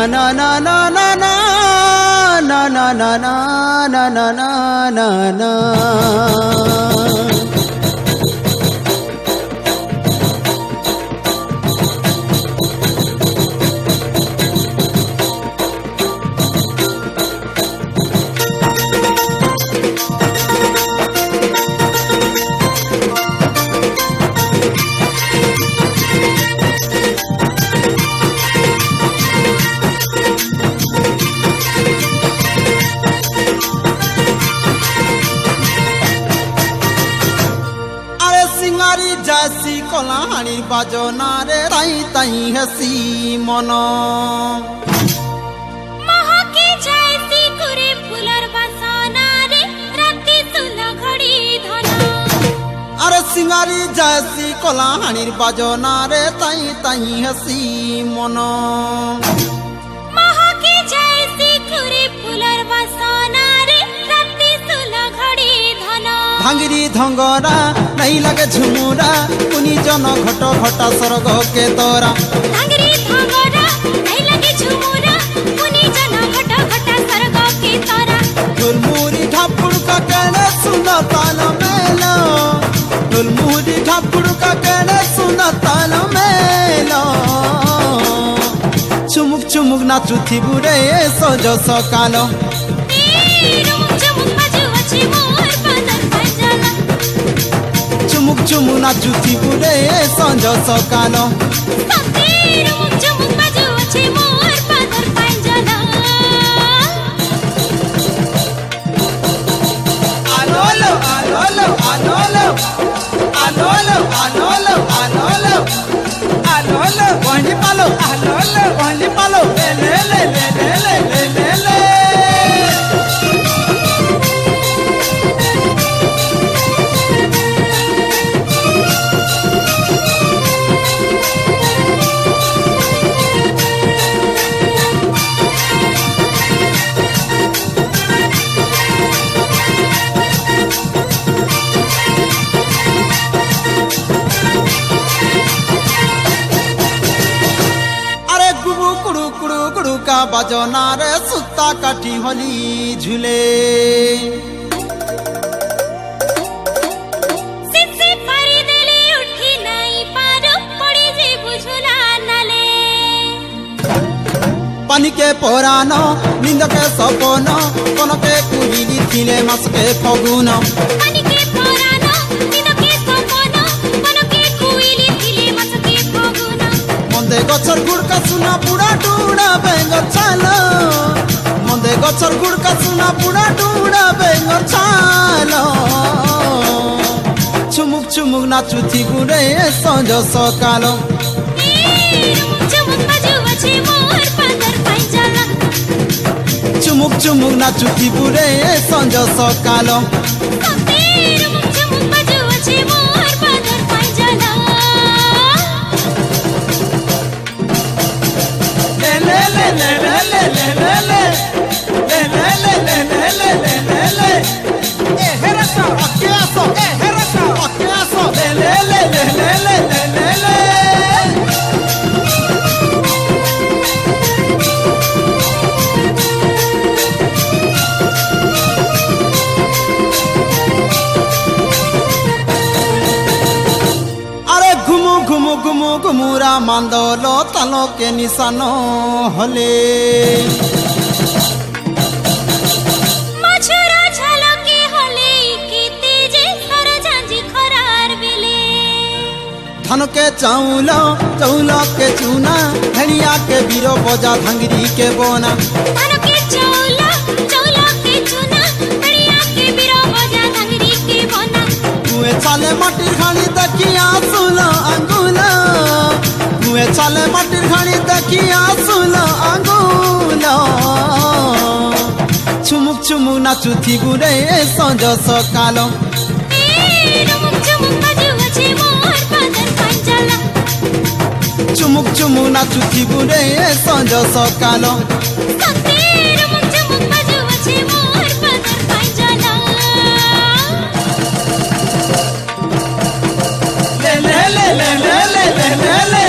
na na na na na na na na na na na na na. जासी कलाहानी बाजना रे ताई ताई हसी मनो महकी जैसी कुरे फुलर बसाना रे राती सुना घड़ी धना। अरे सिंगारी जैसी कलाहानी बाजना रे ताई ताई हसी मनो महकी जैसी कुरे फुलर बसाना रे राती सुना घड़ी धना। भांगिरी धंगरा नहीं लगे झुमुरा कुनी जन घट घटा स्वर्ग के तोरा। भांगिरी धंगरा नहीं लगे झुमुरा कुनी जन घट घटा स्वर्ग के तोरा। ढोलमुरी ढापुड़ का कहने सुना ताल मेलो ढोलमुरी ढापुड़ का कहने सुना ताल मेलो चुमुक चुमुक नाचुथी बुरे सजो सकालो चुमुक चुमुक नाचुथी बुरे संज सकालो आलोलो आलोलो आलोलो आलोलो आलोलो आलोलो आलोलो वही पालो आलोलो वही पालो ले ले ले ले ले ले ले ले। का बजना रे सुता काठी होली झूले सिसी परी देली उठी नहीं पारो पड़ी जे बुझुला नाले। पानी के पोरानो नींद के सपनो कोन के कुहिली थिले मास के फगुन पानी के पोरानो नींद के सपनो कोन के कुहिली थिले मास के फगुन। मंदे गछर गुड़ का सुना पुड़ा टूड़ा बेंगर चालो मंदे गछर गुड़ का सुना पुड़ा टूड़ा बेंगर चालो चुमुक चुमुक नाचुथी बुरे संज सकालो चुमुक चुमुक नाचुथी बुरे संज सकालो घुमुरा मांदलो तालो के निशानो हले मछुरा छलो के हले की तेजे सर झांझी खरार बेले। धान के चाउलो चाउलो के चूना हड़िया के बीरो बजा धंगरी के बोना। धान के चाउलो चाउलो के चूना हड़िया के बीरो बजा धंगरी के बोना। कुए चाले माटिर खानी दकिया सुलो अंगुला कुए चाले माटिर खानी दकिया सुलो अंगुला चुमुक चुमुक नाचुथी बुरे संज सकालो चुमुक चुमुक नाचुथी बुरे संज सकालो ले ले ले ले ले ले ले ले